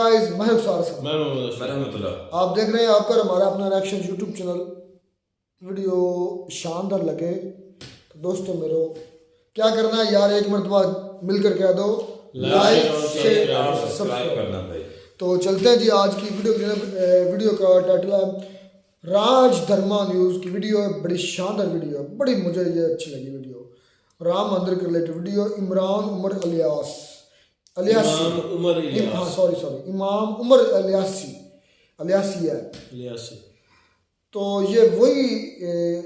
Guys, मैं उस्ताद साहब, आप देख रहे हैं आपका हमारा अपना रिएक्शन यूट्यूब चैनल। वीडियो शानदार लगे तो दोस्तों मेरे क्या करना है यार, एक मरतबा मिलकर कह दो लाइक शेयर सब्सक्राइब करना भाई। तो चलते हैं जी, आज की वीडियो का टाइटल है राज धर्मा न्यूज़ की वीडियो है। बड़ी शानदार वीडियो है, बड़ी मुझे ये अच्छी लगी वीडियो। राम मंदिर के रिलेटेड वीडियो। इमरान उमर अलियासी, इमाम उमर अलियासी है। तो ये वही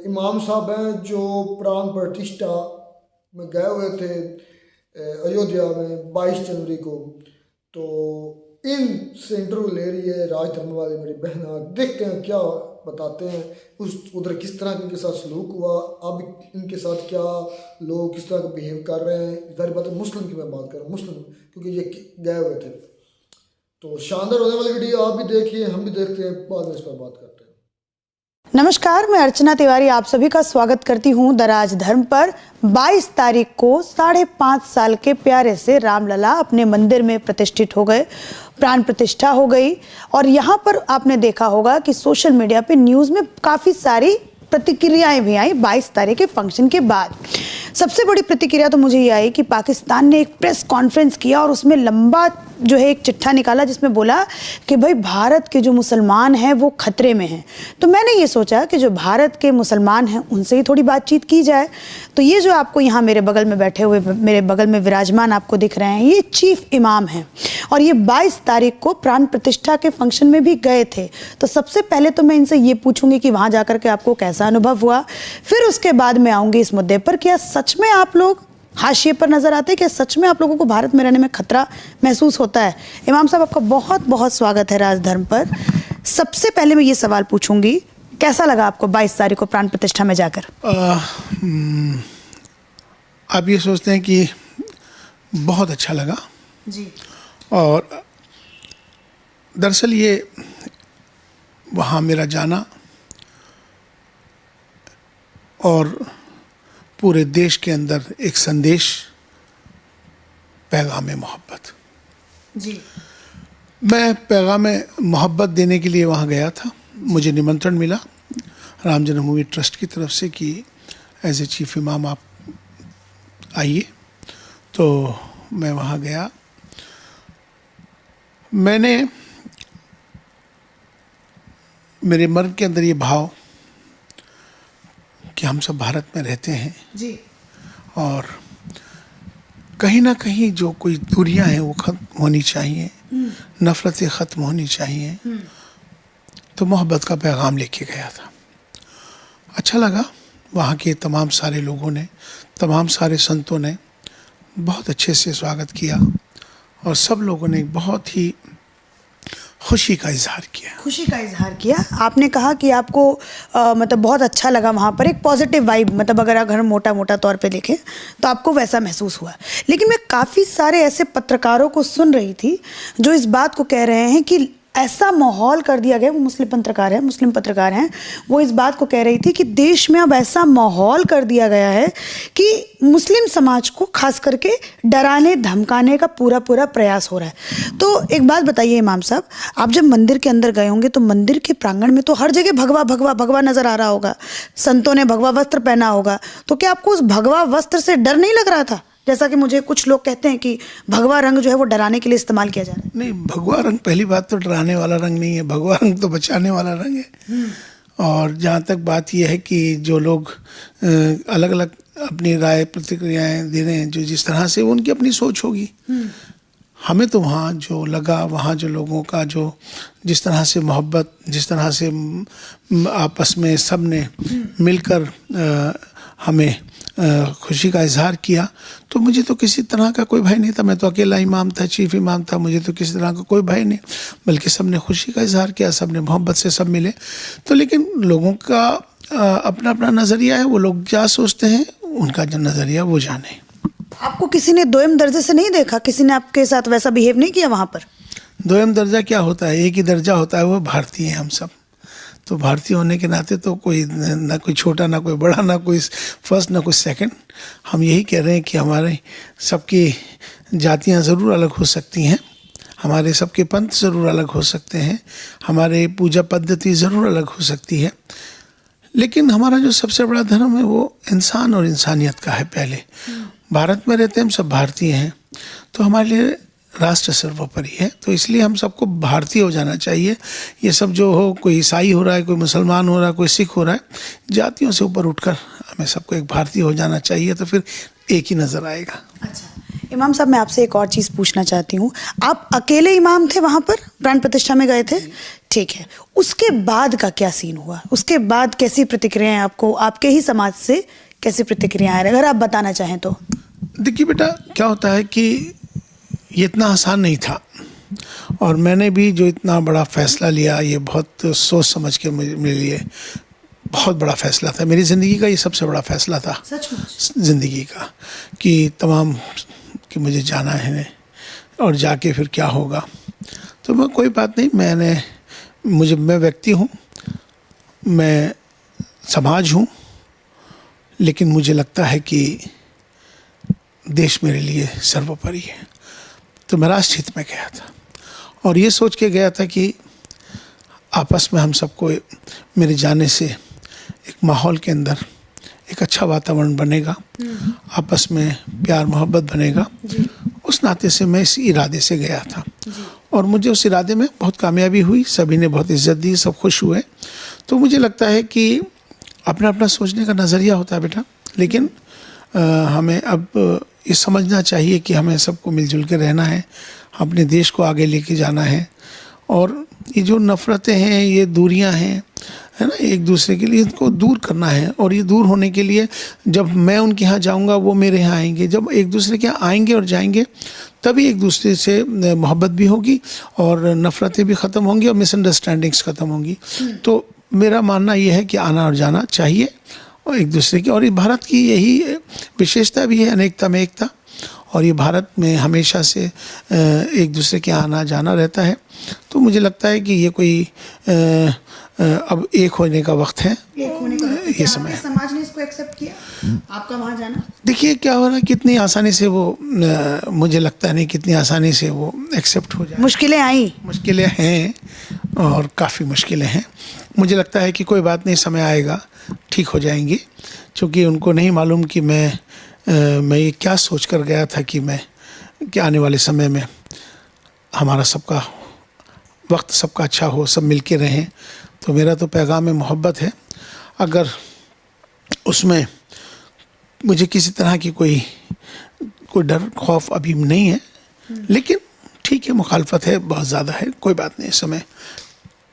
इमाम साहब हैं जो प्राण प्रतिष्ठा में गए हुए थे अयोध्या में 22 जनवरी को। तो इनसे इंटरव्यू ले रही है राज धर्म वाली मेरी बहना। देखते हैं क्या बताते हैं, उधर किस तरह इनके साथ सलूक हुआ, अब इनके साथ क्या लोग किस तरह का बिहेव कर रहे हैं। जाहिर बात है मुस्लिम की मैं बात कर रहा हूँ, मुस्लिम, क्योंकि ये गए हुए थे। तो शानदार होने वाली वीडियो आप भी देखिए, हम भी देखते हैं, बाद में इस पर बात करते हैं। नमस्कार, मैं अर्चना तिवारी आप सभी का स्वागत करती हूँ दराज धर्म पर। 22 तारीख को 5.5 साल के प्यारे से रामलला अपने मंदिर में प्रतिष्ठित हो गए, प्राण प्रतिष्ठा हो गई। और यहाँ पर आपने देखा होगा कि सोशल मीडिया पे न्यूज़ में काफ़ी सारी प्रतिक्रियाएं भी आई 22 तारीख के फंक्शन के बाद। सबसे बड़ी प्रतिक्रिया तो मुझे ये आई कि पाकिस्तान ने एक प्रेस कॉन्फ्रेंस किया और उसमें लंबा जो है एक चिट्ठा निकाला जिसमें बोला कि भाई भारत के जो मुसलमान हैं वो खतरे में हैं। तो मैंने ये सोचा कि जो भारत के मुसलमान हैं उनसे ही थोड़ी बातचीत की जाए। तो ये जो आपको यहाँ मेरे बगल में बैठे हुए, मेरे बगल में विराजमान आपको दिख रहे हैं, ये चीफ इमाम हैं और ये 22 तारीख को प्राण प्रतिष्ठा के फंक्शन में भी गए थे। तो सबसे पहले तो मैं इनसे ये पूछूंगी कि वहाँ जाकर के आपको कैसा अनुभव हुआ, फिर उसके बाद मैं आऊँगी इस मुद्दे पर क्या सच में आप लोग हाशिए पर नजर आते हैं, कि सच में आप लोगों को भारत में रहने में खतरा महसूस होता है। इमाम साहब, आपका बहुत बहुत स्वागत है राजधर्म पर। सबसे पहले मैं ये सवाल पूछूंगी, कैसा लगा आपको 22 तारीख को प्राण प्रतिष्ठा में जाकर? आप ये सोचते हैं कि बहुत अच्छा लगा जी। और दरअसल ये वहाँ मेरा जाना और पूरे देश के अंदर एक संदेश, पैगाम मोहब्बत। जी। मैं पैगाम मोहब्बत देने के लिए वहाँ गया था। मुझे निमंत्रण मिला राम जन्मभूमि ट्रस्ट की तरफ से कि एज ए चीफ इमाम आप आइए। तो मैं वहाँ गया। मैंने मेरे मन के अंदर ये भाव कि हम सब भारत में रहते हैं जी। और कहीं ना कहीं जो कोई दूरियां हैं वो ख़त्म होनी चाहिए, नफ़रतें ख़त्म होनी चाहिए। तो मोहब्बत का पैगाम लेके गया था। अच्छा लगा। वहाँ के तमाम सारे लोगों ने, तमाम सारे संतों ने बहुत अच्छे से स्वागत किया और सब लोगों ने बहुत ही खुशी का इजहार किया। खुशी का इजहार किया। आपने कहा कि आपको मतलब बहुत अच्छा लगा वहाँ पर, एक पॉजिटिव वाइब, मतलब अगर मोटा मोटा तौर पे देखें तो आपको वैसा महसूस हुआ। लेकिन मैं काफ़ी सारे ऐसे पत्रकारों को सुन रही थी जो इस बात को कह रहे हैं कि ऐसा माहौल कर दिया गया, वो मुस्लिम पत्रकार हैं, वो इस बात को कह रही थी कि देश में अब ऐसा माहौल कर दिया गया है कि मुस्लिम समाज को खास करके डराने धमकाने का पूरा प्रयास हो रहा है। तो एक बात बताइए इमाम साहब, आप जब मंदिर के अंदर गए होंगे तो मंदिर के प्रांगण में तो हर जगह भगवा भगवा भगवा नजर आ रहा होगा, संतों ने भगवा वस्त्र पहना होगा, तो क्या आपको उस भगवा वस्त्र से डर नहीं लग रहा था? जैसा कि मुझे कुछ लोग कहते हैं कि भगवा रंग जो है वो डराने के लिए इस्तेमाल किया जा रहा है। नहीं, भगवा रंग पहली बात तो डराने वाला रंग नहीं है, भगवा रंग तो बचाने वाला रंग है। और जहाँ तक बात यह है कि जो लोग अलग अलग अपनी राय प्रतिक्रियाएं दे रहे हैं, जो जिस तरह से उनकी अपनी सोच होगी। हमें तो वहाँ जो लगा, वहाँ जो लोगों का जो जिस तरह से मोहब्बत, जिस तरह से आपस में सब ने मिलकर हमें खुशी का इजहार किया, तो मुझे तो किसी तरह का कोई भय नहीं था। मैं तो अकेला इमाम था, चीफ इमाम था, मुझे तो किसी तरह का कोई भय नहीं, बल्कि सब ने खुशी का इजहार किया, सब ने मोहब्बत से सब मिले। तो लेकिन लोगों का अपना अपना नज़रिया है, वो लोग क्या सोचते हैं, उनका जो नज़रिया वो जाने। आपको किसी ने दोयम दर्जे से नहीं देखा? किसी ने आपके साथ वैसा बिहेव नहीं किया वहाँ पर? दोयम दर्जा क्या होता है? एक ही दर्जा होता है, वो भारतीय हैं हम सब। तो भारतीय होने के नाते तो कोई ना कोई छोटा, ना कोई बड़ा, ना कोई फर्स्ट, ना कोई सेकंड। हम यही कह रहे हैं कि हमारे सबकी जातियां ज़रूर अलग हो सकती हैं, हमारे सबके पंथ ज़रूर अलग हो सकते हैं, हमारे पूजा पद्धति ज़रूर अलग हो सकती है, लेकिन हमारा जो सबसे बड़ा धर्म है वो इंसान और इंसानियत का है। पहले भारत में रहते हैं, हम सब भारतीय हैं, तो हमारे लिए राष्ट्र सर्वोपरि है, तो इसलिए हम सबको भारतीय हो जाना चाहिए। ये सब जो हो, कोई ईसाई हो रहा है, कोई मुसलमान हो रहा है, कोई सिख हो रहा है, जातियों से ऊपर उठकर हमें सबको एक भारतीय हो जाना चाहिए, तो फिर एक ही नज़र आएगा। अच्छा इमाम साहब, मैं आपसे एक और चीज़ पूछना चाहती हूँ। आप अकेले इमाम थे वहाँ पर, प्राण प्रतिष्ठा में गए थे, ठीक है, उसके बाद का क्या सीन हुआ? उसके बाद कैसी प्रतिक्रियाएं आपको, आपके ही समाज से कैसी प्रतिक्रियाएं, अगर आप बताना चाहें तो? देखिए बेटा, क्या होता है कि ये इतना आसान नहीं था, और मैंने भी जो इतना बड़ा फ़ैसला लिया, ये बहुत सोच समझ के मेरे लिए बहुत बड़ा फ़ैसला था। मेरी ज़िंदगी का ये सबसे बड़ा फ़ैसला था, सचमुच ज़िंदगी का, कि तमाम कि मुझे जाना है और जाके फिर क्या होगा। तो मैं, कोई बात नहीं, मैं व्यक्ति हूँ, मैं समाज हूँ, लेकिन मुझे लगता है कि देश मेरे लिए सर्वोपरि है। तो मैं राष्ट्र हित में गया था, और ये सोच के गया था कि आपस में हम सबको मेरे जाने से एक माहौल के अंदर एक अच्छा वातावरण बनेगा, आपस में प्यार मोहब्बत बनेगा। उस नाते से मैं इस इरादे से गया था, और मुझे उस इरादे में बहुत कामयाबी हुई, सभी ने बहुत इज्जत दी, सब खुश हुए। तो मुझे लगता है कि अपना अपना सोचने का नज़रिया होता है बेटा, लेकिन हमें अब ये समझना चाहिए कि हमें सबको मिलजुल के रहना है, अपने देश को आगे लेके जाना है, और ये जो नफ़रतें हैं, ये दूरियां हैं, है ना, एक दूसरे के लिए इनको दूर करना है। और ये दूर होने के लिए जब मैं उनके यहाँ जाऊँगा, वो मेरे यहाँ आएंगे, जब एक दूसरे के यहाँ आएंगे और जाएंगे, तभी एक दूसरे से मोहब्बत भी होगी और नफ़रतें भी ख़त्म होंगी और मिसअंडरस्टैंडिंग्स ख़त्म होंगी। तो मेरा मानना ये है कि आना और जाना चाहिए और एक दूसरे की, और ये भारत की यही विशेषता भी है, अनेकता में एकता, और ये भारत में हमेशा से एक दूसरे के आना जाना रहता है। तो मुझे लगता है कि ये कोई अब एक होने का वक्त है, ये समय है। समाज ने इसको एक्सेप्ट किया, आपका वहाँ जाना? देखिए क्या हो रहा है, कितनी आसानी से वो मुझे लगता नहीं कितनी आसानी से वो एक्सेप्ट हो जाए। मुश्किलें आई, मुश्किलें हैं, और काफ़ी मुश्किलें हैं। मुझे लगता है कि कोई बात नहीं, समय आएगा, ठीक हो जाएंगी, क्योंकि उनको नहीं मालूम कि मैं ये क्या सोच कर गया था कि आने वाले समय में हमारा सबका वक्त सबका अच्छा हो, सब मिल के रहें। तो मेरा तो पैगाम में मोहब्बत है, अगर उसमें मुझे किसी तरह की कोई डर खौफ अभी नहीं है, लेकिन ठीक है, मुखालफत है बहुत ज़्यादा है, कोई बात नहीं, समय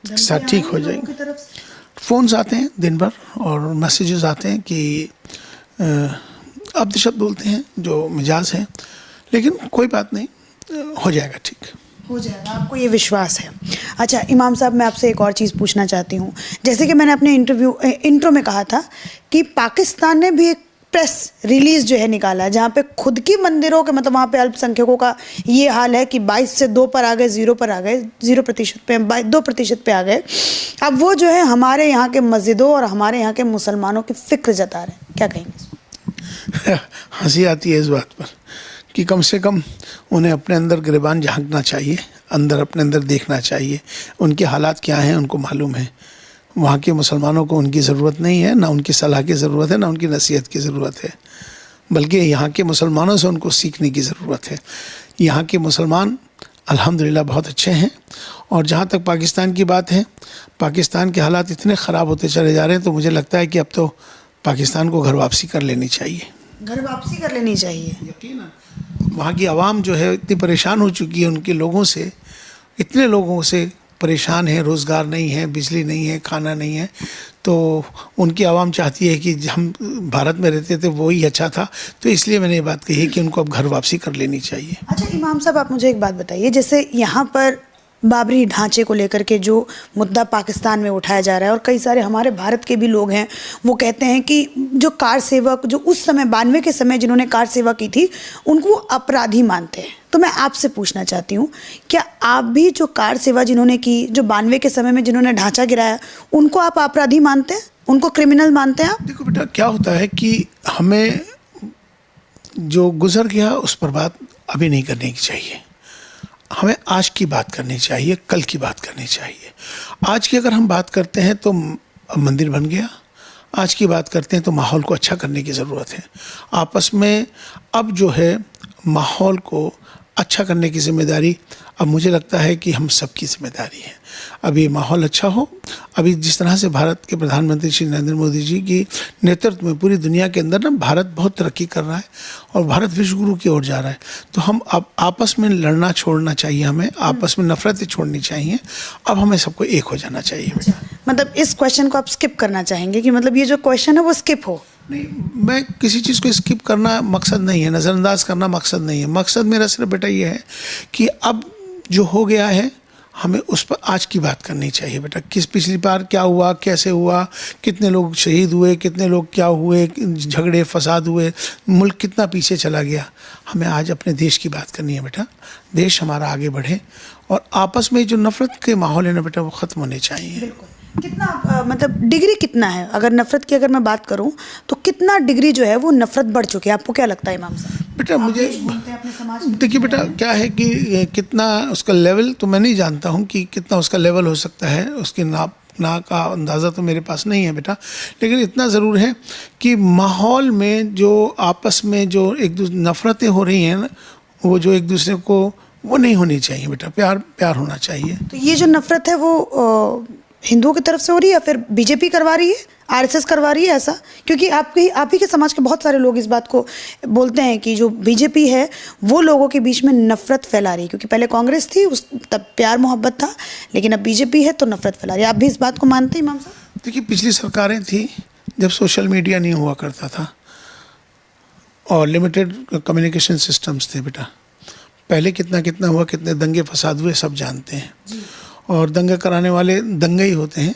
साथ ठीक हो जाएंगे। फ़ोन्स आते हैं दिन भर और मैसेजेस आते हैं कि अब शब्द बोलते हैं जो मिजाज है, लेकिन कोई बात नहीं, हो जाएगा, ठीक हो जाएगा, आपको ये विश्वास है। अच्छा इमाम साहब, मैं आपसे एक और चीज़ पूछना चाहती हूँ। जैसे कि मैंने अपने इंट्रो में कहा था कि पाकिस्तान ने भी एक प्रेस रिलीज़ जो है निकाला है, जहाँ पे खुद की मंदिरों के, मतलब वहाँ पे अल्पसंख्यकों का ये हाल है कि 22 से 2 पर आ गए, 0 पर आ गए, 0% पे 2% पे आ गए। अब वो जो है हमारे यहाँ के मस्जिदों और हमारे यहाँ के मुसलमानों की फ़िक्र जता रहे हैं, क्या कहेंगे? हंसी आती है इस बात पर कि कम से कम उन्हें अपने अंदर गिरबान झांकना चाहिए, अपने अंदर देखना चाहिए, उनके हालात क्या हैं उनको मालूम है। वहाँ के मुसलमानों को उनकी ज़रूरत नहीं है, ना उनकी सलाह की ज़रूरत है, ना उनकी नसीहत की ज़रूरत है, बल्कि यहाँ के मुसलमानों से उनको सीखने की ज़रूरत है। यहाँ के मुसलमान अल्हम्दुलिल्लाह बहुत अच्छे हैं, और जहाँ तक पाकिस्तान की बात है, पाकिस्तान के हालात इतने ख़राब होते चले जा रहे हैं, तो मुझे लगता है कि अब तो पाकिस्तान को घर वापसी कर लेनी चाहिए। घर वापसी कर लेनी चाहिए, यकीनन। वहाँ की आवाम जो है इतनी परेशान हो चुकी है, उनके लोगों से, इतने लोगों से परेशान है, रोज़गार नहीं है, बिजली नहीं है, खाना नहीं है, तो उनकी आवाम चाहती है कि हम भारत में रहते थे वही अच्छा था। तो इसलिए मैंने ये बात कही है कि उनको अब घर वापसी कर लेनी चाहिए। अच्छा इमाम साहब, आप मुझे एक बात बताइए, जैसे यहाँ पर बाबरी ढांचे को लेकर के जो मुद्दा पाकिस्तान में उठाया जा रहा है, और कई सारे हमारे भारत के भी लोग हैं, वो कहते हैं कि जो कार सेवक, जो उस समय 92 के समय जिन्होंने कार सेवा की थी, उनको अपराधी मानते हैं। तो मैं आपसे पूछना चाहती हूँ, क्या आप भी जो कार सेवा जिन्होंने की, जो 92 के समय में जिन्होंने ढांचा गिराया, उनको आप अपराधी मानते हैं, उनको क्रिमिनल मानते हैं आप? देखो बेटा, क्या होता है कि हमें जो गुजर गया उस पर बात अभी नहीं करने की चाहिए, हमें आज की बात करनी चाहिए, कल की बात करनी चाहिए। आज की अगर हम बात करते हैं तो मंदिर बन गया, आज की बात करते हैं तो माहौल को अच्छा करने की ज़रूरत है। आपस में अब जो है माहौल को अच्छा करने की जिम्मेदारी अब मुझे लगता है कि हम सबकी जिम्मेदारी है। अभी माहौल अच्छा हो, अभी जिस तरह से भारत के प्रधानमंत्री श्री नरेंद्र मोदी जी की नेतृत्व में पूरी दुनिया के अंदर ना भारत बहुत तरक्की कर रहा है और भारत विश्व गुरु की ओर जा रहा है। तो हम अब आपस में लड़ना छोड़ना चाहिए, हमें आपस में नफरतें छोड़नी चाहिए। अब हमें सबको एक हो जाना चाहिए। मतलब इस क्वेश्चन को आप स्किप करना चाहेंगे कि मतलब ये जो क्वेश्चन है वो स्किप हो? नहीं, मैं किसी चीज़ को स्किप करना मकसद नहीं है, नज़रअंदाज करना मकसद नहीं है। मकसद मेरा सिर्फ बेटा ये है कि अब जो हो गया है हमें उस पर आज की बात करनी चाहिए बेटा। किस पिछली बार क्या हुआ, कैसे हुआ, कितने लोग शहीद हुए, कितने लोग क्या हुए, झगड़े फसाद हुए, मुल्क कितना पीछे चला गया। हमें आज अपने देश की बात करनी है बेटा। देश हमारा आगे बढ़े और आपस में जो नफ़रत के माहौल है ना बेटा वो ख़त्म होने चाहिए। कितना मतलब डिग्री कितना है, अगर नफरत की अगर मैं बात करूं तो कितना डिग्री जो है वो नफरत बढ़ चुकी है, आपको क्या लगता है इमाम साहब? बेटा मुझे देखिए बेटा क्या है कि कितना उसका लेवल तो मैं नहीं जानता हूँ कि कितना उसका लेवल हो सकता है, उसकी ना का अंदाज़ा तो मेरे पास नहीं है बेटा। लेकिन इतना ज़रूर है कि माहौल में जो आपस में जो एक दूसरे नफ़रतें हो रही हैं ना, वो जो एक दूसरे को वो नहीं होनी चाहिए बेटा। प्यार होना चाहिए। तो ये जो नफरत है वो हिंदुओं की तरफ से हो रही है या फिर बीजेपी करवा रही है, आरएसएस करवा रही है ऐसा? क्योंकि आप ही के समाज के बहुत सारे लोग इस बात को बोलते हैं कि जो बीजेपी है वो लोगों के बीच में नफरत फैला रही है। क्योंकि पहले कांग्रेस थी, उस तब प्यार मोहब्बत था, लेकिन अब बीजेपी है तो नफरत फैला रही है। आप भी इस बात को मानते हैं इमाम साहब? देखिए पिछली सरकारें थी जब सोशल मीडिया नहीं हुआ करता था और लिमिटेड कम्युनिकेशन सिस्टम्स थे बेटा। पहले कितना हुआ, कितने दंगे फसाद हुए सब जानते हैं। और दंगा कराने वाले दंगे ही होते हैं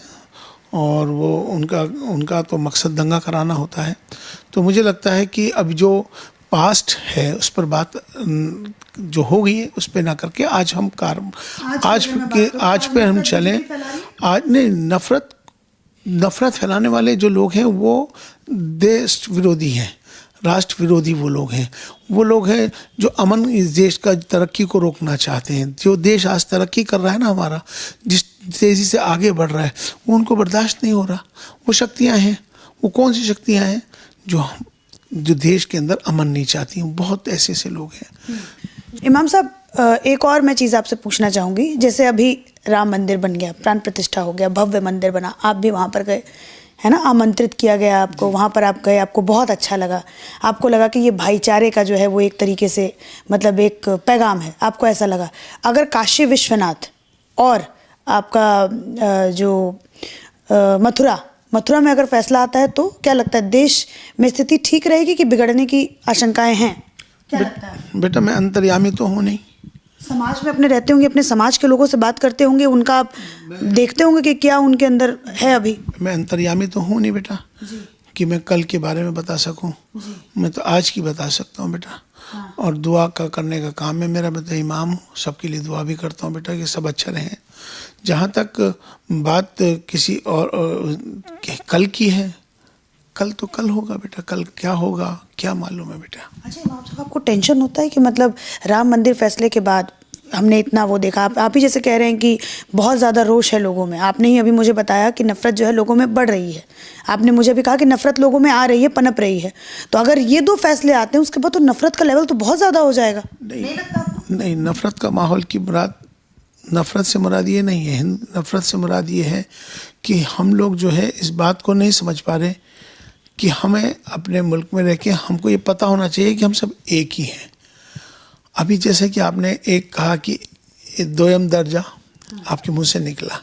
और वो उनका तो मकसद दंगा कराना होता है। तो मुझे लगता है कि अब जो पास्ट है उस पर बात जो हो गई है उस पर ना करके आज हम आज पे हम चलें। आज नहीं, नफरत फैलाने वाले जो लोग हैं वो देश विरोधी हैं, राष्ट्र विरोधी वो लोग हैं जो अमन इस देश का तरक्की को रोकना चाहते हैं। जो देश आज तरक्की कर रहा है ना हमारा, जिस तेज़ी से आगे बढ़ रहा है, वो उनको बर्दाश्त नहीं हो रहा। वो शक्तियां हैं, वो कौन सी शक्तियां हैं जो देश के अंदर अमन नहीं चाहती हैं। बहुत ऐसे लोग हैं। इमाम साहब एक और मैं चीज़ आपसे पूछना चाहूँगी। जैसे अभी राम मंदिर बन गया, प्राण प्रतिष्ठा हो गया, भव्य मंदिर बना, आप भी वहाँ पर गए है ना, आमंत्रित किया गया आपको, वहाँ पर आप गए, आपको बहुत अच्छा लगा, आपको लगा कि ये भाईचारे का जो है वो एक तरीके से मतलब एक पैगाम है, आपको ऐसा लगा। अगर काशी विश्वनाथ और आपका जो मथुरा में अगर फैसला आता है तो क्या लगता है देश में स्थिति ठीक रहेगी कि बिगड़ने की आशंकाएं हैं? क्या लगता है? बेटा मैं अंतर्यामी तो हूँ नहीं। समाज में अपने रहते होंगे, अपने समाज के लोगों से बात करते होंगे, उनका आप देखते होंगे कि क्या उनके अंदर है अभी। मैं अंतर्यामी तो हूँ नहीं बेटा कि मैं कल के बारे में बता सकूं। मैं तो आज की बता सकता हूँ बेटा। हाँ। और दुआ करने का काम है मेरा। मैं तो इमाम हूँ, सबके लिए दुआ भी करता हूँ बेटा कि सब अच्छा रहें। जहाँ तक बात किसी और कल की है, कल तो कल होगा बेटा, कल क्या होगा क्या मालूम है बेटा। अच्छा इमाम साहब, आपको टेंशन होता है कि मतलब राम मंदिर फैसले के बाद हमने इतना वो देखा, आप ही जैसे कह रहे हैं कि बहुत ज़्यादा रोष है लोगों में। आपने ही अभी मुझे बताया कि नफ़रत जो है लोगों में बढ़ रही है, आपने मुझे भी कहा कि नफ़रत लोगों में आ रही है, पनप रही है। तो अगर ये दो फैसले आते हैं उसके बाद तो नफ़रत का लेवल तो बहुत ज़्यादा हो जाएगा। नहीं लगता आपको? नहीं, नफ़रत का माहौल की मुराद, नफ़रत से मुराद ये नहीं है। नफ़रत से मुराद ये है कि हम लोग जो है इस बात को नहीं समझ पा रहे कि हमें अपने मुल्क में रह के हमको ये पता होना चाहिए कि हम सब एक ही हैं। अभी जैसे कि आपने एक कहा कि दोयम दर्जा आपके मुंह से निकला,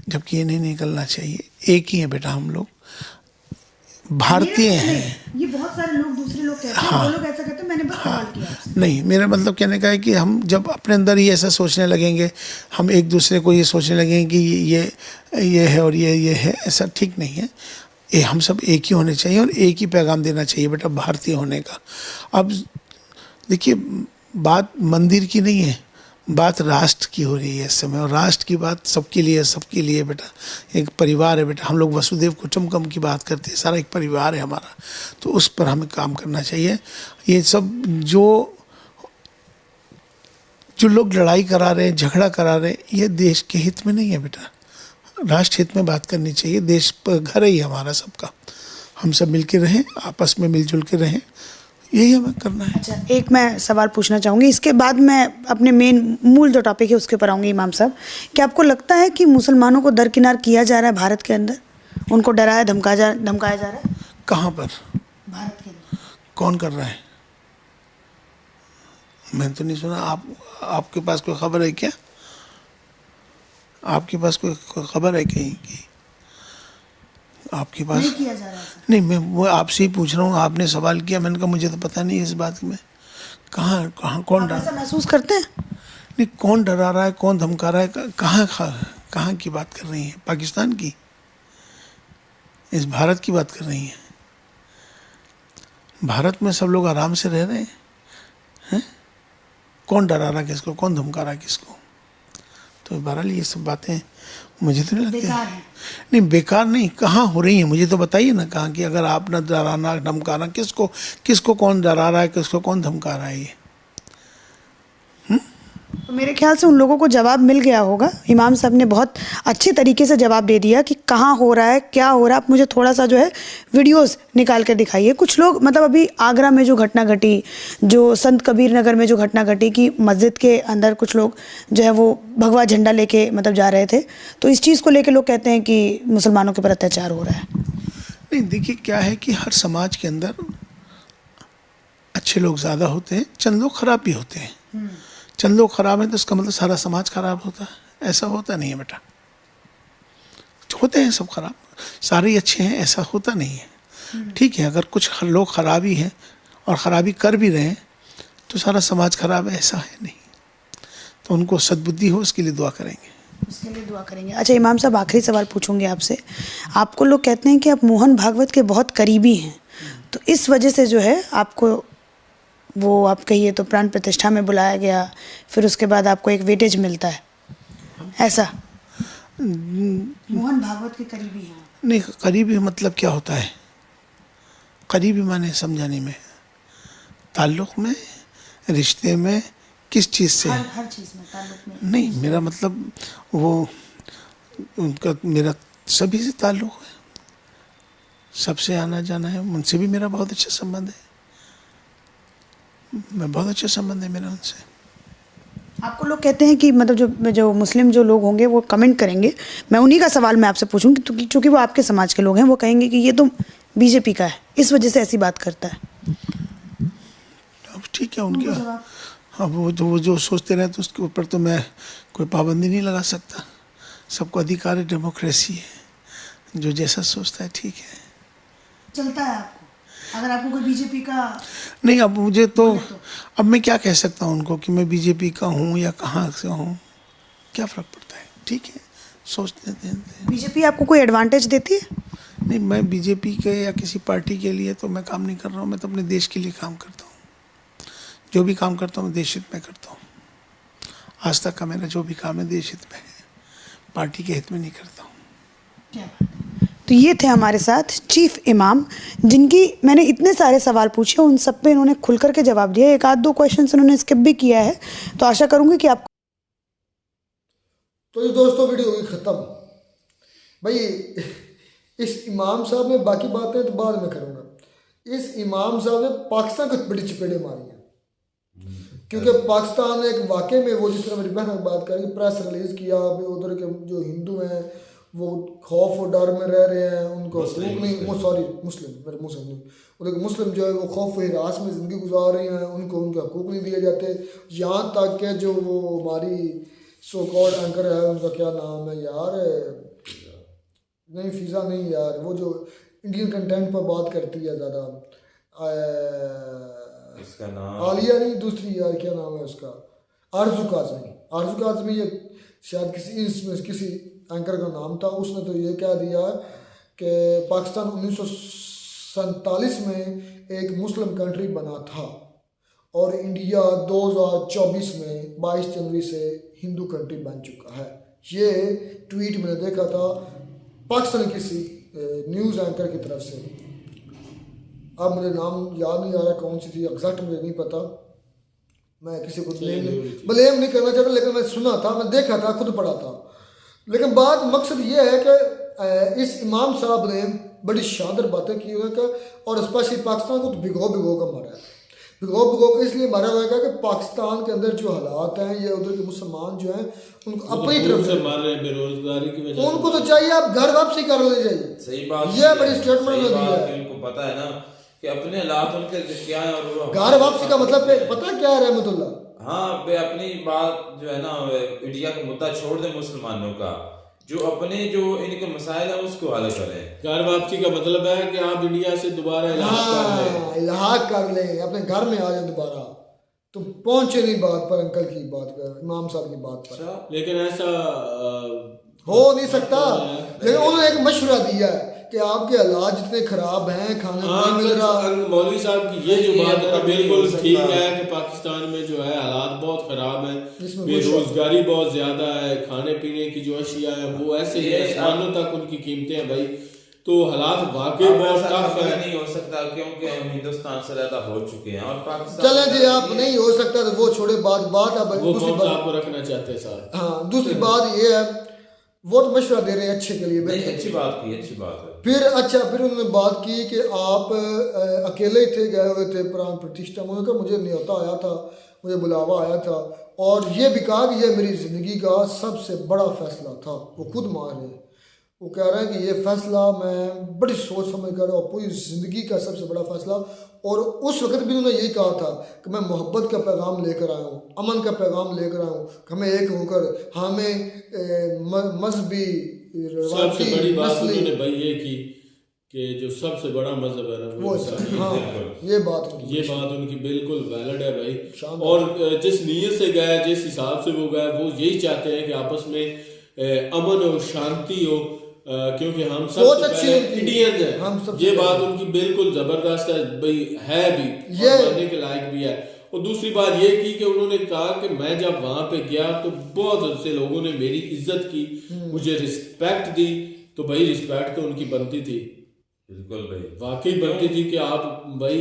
जबकि ये नहीं निकलना चाहिए। एक ही है बेटा, हम लोग भारतीय हैं। ये बहुत सारे लोग दूसरे लोग कहते हैं। हाँ, वो लोग ऐसा कहते हैं, मैंने बस सवाल किया आपसे। नहीं, मेरा मतलब कहने का है कि हम जब अपने अंदर ही ऐसा सोचने लगेंगे, हम एक दूसरे को ये सोचने लगेंगे कि ये है और ये है, ऐसा ठीक नहीं है। ये हम सब एक ही होने चाहिए और एक ही पैगाम देना चाहिए बेटा भारतीय होने का। अब देखिए बात मंदिर की नहीं है, बात राष्ट्र की हो रही है इस समय, और राष्ट्र की बात सबके लिए, सबके लिए बेटा। एक परिवार है बेटा, हम लोग वसुदेव कुटुंबकम की बात करते हैं, सारा एक परिवार है हमारा। तो उस पर हमें काम करना चाहिए। ये सब जो जो लोग लड़ाई करा रहे हैं, झगड़ा करा रहे हैं, ये देश के हित में नहीं है बेटा। राष्ट्र हित में बात करनी चाहिए। देश पर घर है ही हमारा सबका, हम सब मिलके रहें, आपस में मिलजुल के रहें, यही हमें करना है। अच्छा, एक मैं सवाल पूछना चाहूँगी, इसके बाद मैं अपने मेन मूल जो टॉपिक है उसके ऊपर आऊँगी। इमाम साहब, क्या आपको लगता है कि मुसलमानों को दरकिनार किया जा रहा है भारत के अंदर? उनको डराया धमकाया जा रहा है? कहाँ पर? भारत के अंदर। कौन कर रहा है? मैं तो नहीं सुना। आपके पास कोई खबर है क्या? आपके पास कोई खबर है कहीं की? आपके पास नहीं किया जा रहा है सर। नहीं, मैं वो आपसे ही पूछ रहा हूँ। आपने सवाल किया, मैंने कहा मुझे तो पता नहीं इस बात में। कहाँ कहाँ कौन आप डरा? ऐसा महसूस करते हैं? नहीं, कौन डरा रहा है, कौन धमका रहा है? कहाँ की बात कर रही हैं? पाकिस्तान की? इस भारत की बात कर रही हैं? भारत में सब लोग आराम से रह रहे हैं। कौन डरा रहा है किसको, कौन धमका रहा है किसको? तो बहरहाल ये सब बातें मुझे तो नहीं लगती बेकार है। नहीं, बेकार नहीं। कहाँ हो रही है मुझे तो बताइए ना, कहाँ की? अगर आप ना डराना धमकाना, किसको कौन डरा रहा है, किसको कौन धमका रहा है? ये तो मेरे ख्याल से उन लोगों को जवाब मिल गया होगा। इमाम साहब ने बहुत अच्छे तरीके से जवाब दे दिया कि कहाँ हो रहा है, क्या हो रहा है। आप मुझे थोड़ा सा जो है वीडियोस निकाल कर दिखाइए। कुछ लोग मतलब अभी आगरा में जो घटना घटी, जो संत कबीर नगर में जो घटना घटी कि मस्जिद के अंदर कुछ लोग जो है वो भगवा झंडा लेके मतलब जा रहे थे, तो इस चीज़ को लेकर लोग कहते हैं कि मुसलमानों के ऊपर अत्याचार हो रहा है। नहीं, देखिए क्या है कि हर समाज के अंदर अच्छे लोग ज़्यादा होते हैं, चंद लोग खराब भी होते हैं। चंद लोग खराब हैं तो इसका मतलब सारा समाज खराब होता है? ऐसा होता नहीं है बेटा। होते हैं सब खराब, सारे ही अच्छे हैं, ऐसा होता नहीं है। ठीक है, अगर कुछ लोग खराबी हैं और ख़राबी कर भी रहे हैं तो सारा समाज खराब है, ऐसा है नहीं। तो उनको सद्बुद्धि हो, उसके लिए दुआ करेंगे। उसके लिए दुआ करेंगे। अच्छा इमाम साहब, आखिरी सवाल पूछूंगी आपसे। आपको लोग कहते हैं कि आप मोहन भागवत के बहुत करीबी हैं, तो इस वजह से जो है आपको वो आप कहिए तो प्राण प्रतिष्ठा में बुलाया गया, फिर उसके बाद आपको एक वेटेज मिलता है, ऐसा? मोहन भागवत के करीबी हैं? नहीं, करीबी मतलब क्या होता है? करीबी माने समझाने में, ताल्लुक़ में, रिश्ते में, किस चीज़ से? हर चीज़ में ताल्लुक़ में। नहीं, मेरा मतलब वो उनका मेरा सभी से ताल्लुक़ है, सबसे आना जाना है, उनसे भी मेरा बहुत अच्छा संबंध है। मैं बहुत अच्छा संबंध है मेरा उनसे। आपको लोग कहते हैं कि मतलब जो मुस्लिम जो लोग होंगे वो कमेंट करेंगे, मैं उन्हीं का सवाल मैं आपसे पूछूंगी क्योंकि चूँकि वो आपके समाज के लोग हैं, वो कहेंगे कि ये तो बीजेपी का है, इस वजह से ऐसी बात करता है। अब ठीक है, उनके अब वो जो सोचते रहे तो उसके ऊपर तो मैं कोई पाबंदी नहीं लगा सकता। सबको अधिकार है, डेमोक्रेसी है, जो जैसा सोचता है ठीक है, चलता है आपको। अगर आपको कोई बीजेपी का नहीं, अब मुझे तो अब मैं क्या कह सकता हूँ उनको कि मैं बीजेपी का हूँ या कहाँ से हूँ, क्या फ़र्क पड़ता है? ठीक है, सोच लेते हैं। बीजेपी आपको कोई एडवांटेज देती है? नहीं, मैं बीजेपी के या किसी पार्टी के लिए तो मैं काम नहीं कर रहा हूँ। मैं तो अपने देश के लिए काम करता हूँ। जो भी काम करता हूँ देश हित में करता हूँ। आज तक का मेरा जो भी काम है देश हित में है, पार्टी के हित में नहीं करता हूँ। क्या बात है। तो ये थे हमारे साथ चीफ इमाम, जिनकी मैंने इतने सारे सवाल पूछे, उन सब पे इन्होंने खुल करके जवाब दिया। एक आध दो क्वेश्चंस इन्होंने स्किप भी किया है, तो आशा करूंगी कि आपको। तो ये दोस्तों वीडियो होगी ख़त्म। भाई इस इमाम साहब ने बाकी बातें तो बाद में करूँगा। इस इमाम साहब ने पाकिस्तान को बड़ी चपेड़े मारी हैं, क्योंकि पाकिस्तान एक वाकई में वो जिस तरह मेरी बहन बात करें, प्रेस रिलीज़ किया, उधर के जो हिंदू हैं वो खौफ और डर में रह रहे हैं, उनको हकूक नहीं, वो सॉरी मुस्लिम, मेरे मुस्लिम नहीं, उनके मुस्लिम जो है वो खौफ व हिरास में ज़िंदगी गुजार रहे हैं, उनको उनके हकूक नहीं दिए जाते। यहाँ तक कि जो वो हमारी सो कॉल्ड एंकर है, उनका क्या नाम है यार, नहीं फिज़ा नहीं यार, वो जो इंडियन कंटेंट पर बात करती है ज़्यादा, उसका नाम आलिया नहीं, दूसरी यार क्या नाम है उसका, आरजू काज़मी ये शायद किसी एंकर का नाम था। उसने तो ये कह दिया कि पाकिस्तान 1947 में एक मुस्लिम कंट्री बना था और इंडिया 2024 में 22 जनवरी से हिंदू कंट्री बन चुका है। ये ट्वीट मैंने देखा था पाकिस्तान किसी न्यूज़ एंकर की तरफ से। अब मुझे नाम याद नहीं आ रहा कौन सी थी एग्जैक्ट, मुझे नहीं पता, मैं किसी को ब्लेम नहीं करना चाहता, लेकिन मैं सुना था, मैं देखा था, खुद पढ़ा था। लेकिन बात मकसद ये है कि इस इमाम साहब ने बड़ी शानदार बातें की हुई, और स्पेशली पाकिस्तान को तो भिगो कर मारा है। भिगो कर इसलिए मारा हुआ है कि पाकिस्तान के अंदर जो हालात हैं, ये उधर के मुसलमान जो हैं उनको अपनी तरफ से मार रहे हैं बेरोजगारी की वजह से। उनको तो चाहिए आप घर वापसी कर ले जाइए। सही बात, ये बड़ी स्टेटमेंट में दिया है। उनको पता है ना कि अपने हालात उनके क्या है, और वो घर वापसी का मतलब पता क्या है रहमतुल्लाह? हाँ बे, अपनी बात जो है ना इंडिया का मुद्दा छोड़ दे मुसलमानों का, जो अपने जो इनके मसाइल है उसको हल करें। घर वापसी का मतलब है कि आप इंडिया से दोबारा इलाहाक कर लें, अपने घर में आ जाए दोबारा। तुम पहुंचे नहीं बात पर, अंकल की बात पर, इमाम साहब की बात पर। लेकिन ऐसा हो नहीं सकता। लेकिन उन्होंने एक मशवरा दिया है कि आपके हालात जितने खराब हैं, खाना नहीं मिल रहा। मौलवी साहब की ये जो बात है बिल्कुल ठीक है कि पाकिस्तान में जो है हालात बहुत खराब हैं, बेरोजगारी बहुत ज्यादा है, खाने पीने की जो अशिया है वो ऐसे ही आसमानों तक उनकी कीमतें हैं भाई। तो हालात वाकई बहुत टफ है। नहीं हो सकता क्योंकि हम हिंदुस्तान से ज्यादा हो चुके हैं और पाकिस्तान। चलें जी, आप नहीं हो सकता तो वो छोड़े बात अब दूसरी बात आपको रखना चाहते हैं साहब। हाँ, दूसरी बात ये है, वो तो मशवरा दे रहे हैं अच्छे के लिए, अच्छी बात है। फिर उन्होंने बात की कि आप अकेले ही थे, गए हुए थे प्राण प्रतिष्ठा में। उन्होंने कहा मुझे न्योता आया था, मुझे बुलावा आया था, और ये भी कहा कि ये मेरी ज़िंदगी का सबसे बड़ा फैसला था। वो खुद मान रहे हैं, वो कह रहे हैं कि ये फैसला मैं बड़ी सोच समझ कर, और पूरी ज़िंदगी का सबसे बड़ा फैसला। और उस वक्त भी उन्होंने यही कहा था कि मैं मोहब्बत का पैगाम लेकर आया हूँ, अमन का पैगाम लेकर आया हूँ, हमें एक होकर, हमें मजहबी सबसे बड़ी बात उन्होंने भाई ये की कि जो सबसे बड़ा मजहब है ना वो हाँ, ये बात उनकी बिल्कुल वैलिड है भाई। और जिस नीयत से गए, जिस हिसाब से वो गए, वो यही चाहते हैं कि आपस में अमन और शांति हो, क्योंकि हम सब इंडियंस हैं। ये बात उनकी बिल्कुल जबरदस्त है भाई, है भी, मानने के लायक भी है। और दूसरी बात ये की कि उन्होंने कहा कि मैं जब वहां पे गया तो बहुत से लोगों ने मेरी इज्जत की, मुझे रिस्पेक्ट दी। तो भाई रिस्पेक्ट तो उनकी बनती थी, बिल्कुल भाई, वाकई बनती थी कि आप भाई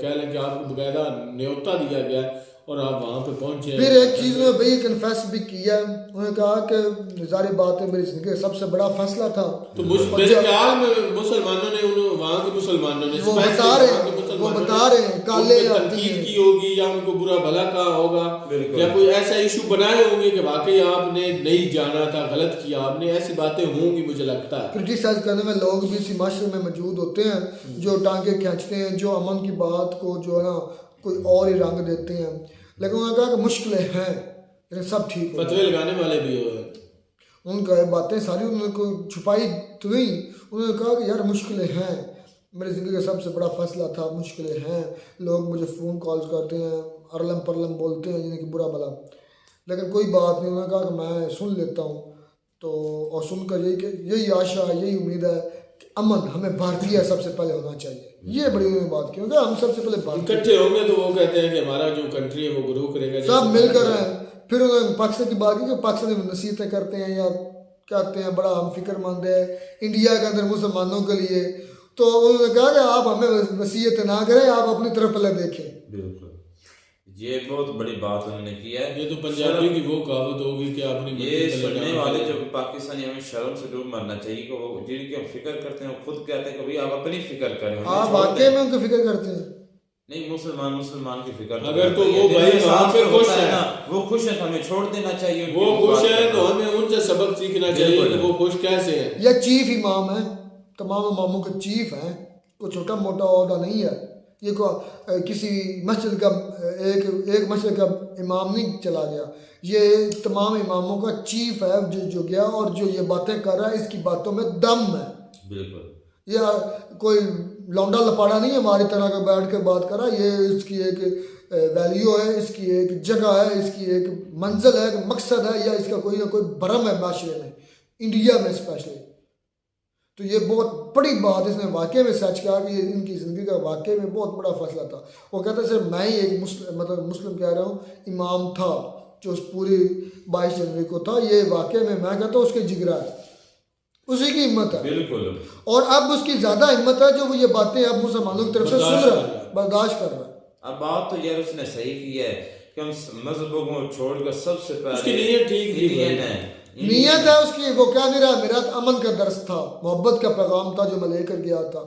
कह लें कि आपको बकायदा न्योता दिया गया और आप वहाँ पे पहुंचे। फिर एक चीज़ में भाई कन्फेस भी किया, उन्होंने कहा कि जारी बात है मेरी जिंदगी का सबसे बड़ा फैसला था। तो मेरे ख्याल में मुसलमानों ने वहाँ के मुसलमानों ने वो बता रहे हैं काले तनकीद की होगी या उनको बुरा भला कहा होगा या कोई ऐसा इशू बनाए होंगे कि वाकई आपने नहीं जाना था, गलत किया आपने, ऐसी बातें होंगी मुझे लगता है। क्रिटिसाइज करने में लोग भी इसी माशरे में मौजूद होते हैं जो टांगे खींचते हैं, जो अमन की बात को जो है ना कोई और ही रंग देते हैं। लेकिन उन्होंने कहा कि मुश्किलें हैं लेकिन सब ठीक हो। फतवे लगाने वाले भी हो, उनका बातें सारी उन्होंने कोई छुपाई तो नहीं। उन्होंने कहा कि यार मुश्किलें हैं, मेरी ज़िंदगी का सबसे बड़ा फैसला था, मुश्किलें हैं, लोग मुझे फ़ोन कॉल्स करते हैं, अरलम परलम बोलते हैं जिन्हें कि बुरा भला, लेकिन कोई बात नहीं। उन्होंने कहा कि मैं सुन लेता हूँ। तो और सुनकर यही आशा, यही उम्मीद है कि अमन हमें भारतीय सबसे पहले होना चाहिए। ये बड़ी उन्होंने बात की, हम सबसे पहले इकट्ठे होंगे तो वो कहते हैं कि हमारा जो कंट्री है वो ग्रो करेगा, सब मिलकर हैं। फिर उन्होंने पाकिस्तान की बात की कि पाकिस्तानी नसीहतें करते हैं या कहते हैं बड़ा हम फिक्रमंद है इंडिया के अंदर मुसलमानों के लिए। तो उन्होंने कहा कि आप हमें वसीयत ना करें, आप अपनी तरफ पहले देखें। बिल्कुल, ये बहुत बड़ी बात उन्होंने की है। ये तो पंजाबी की वो कहावत होगी कि आपने ये सुनने वाले जो पाकिस्तानी हमें शर्म से डूब मरना चाहिए कि वो जिनकी हम फिक्र करते हैं वो खुद कहते हैं कि भाई आप अपनी फिक्र करें। आप वाकई में उनकी फिक्र करते हैं? नहीं, मुसलमान की फिक्र अगर तो वो भाई वहाँ पे खुश है ना, वो खुश है तो हमें छोड़ देना चाहिए। वो खुश है तो हमें उनसे सबक सीखना चाहिए कि वो खुश कैसे है। यह चीफ इमाम है, तमाम इमामों के चीफ हैं, कोई छोटा मोटा ओहदा नहीं है। ये को किसी मस्जिद का एक मस्जिद का इमाम नहीं चला गया, ये तमाम इमामों का चीफ है जो गया और जो ये बातें कर रहा है इसकी बातों में दम है। बिल्कुल, या कोई लौंडा लपाड़ा नहीं हमारी तरह का बैठ कर बात कर रहा है। ये इसकी एक वैल्यू है, इसकी एक जगह है, इसकी एक मंजिल है, एक मकसद है, या इसका कोई ना कोई भरम है माशरे में, इंडिया में स्पेशली। तो ये बहुत बड़ी बात इसने वाकई में सच कहा कि ये इनकी ज़िंदगी का वाकई में बहुत बड़ा फैसला था। वो कहता है सिर्फ मैं ही एक मुस्लिम कह रहा हूँ इमाम था जो उस पूरी 22 जनवरी को था। ये वाकई में मैं कहता हूँ उसके जिगरा है, उसी की हिम्मत है। बिल्कुल, और अब उसकी ज़्यादा हिम्मत है जो वो ये बातें अब मुसलमानों की तरफ से सुन रहा है, बर्दाश्त कर रहा है। अब बात तो यार उसने सही की है कि हम मजहबों को छोड़कर सबसे उसकी पहले नीयत ठीक थी भाई। इंडियन है। नीयत है उसकी, वो क्या नहीं रहा, मेरा अमन का दर्स था, मोहब्बत का पैगाम था जो मैं लेकर गया था,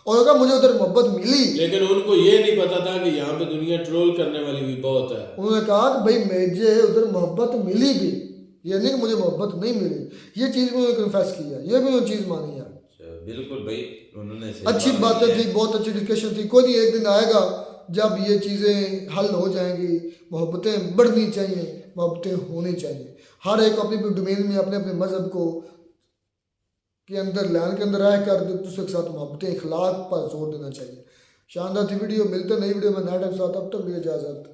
और अगर मुझे उधर मोहब्बत मिली। लेकिन उनको ये नहीं पता था कि यहाँ पे दुनिया ट्रोल करने वाली भी बहुत है। उन्होंने कहा कि भाई मुझे उधर मोहब्बत मिली भी, ये नहीं कि मुझे मोहब्बत नहीं मिली, ये चीज़ भी उन्होंने कन्फेस किया, ये भी उन्होंने चीज़ मानी है। बिल्कुल भाई, उन्होंने अच्छी बातें थी, बहुत अच्छी डिस्कशन थी। कोई नहीं, एक दिन आएगा जब ये चीज़ें हल हो जाएंगी, मोहब्बतें बढ़नी चाहिए, मोहब्बतें होनी चाहिए, हर एक अपनी अपनी डोमेन में अपने अपने मज़हब को के अंदर लाइन के अंदर रह कर दूसरे के साथ मोहब्बतें, इखलाक पर जोर देना चाहिए। शानदार थी वीडियो, मिलते नई वीडियो में नए टाइम साथ, अब तक लिए इजाज़त।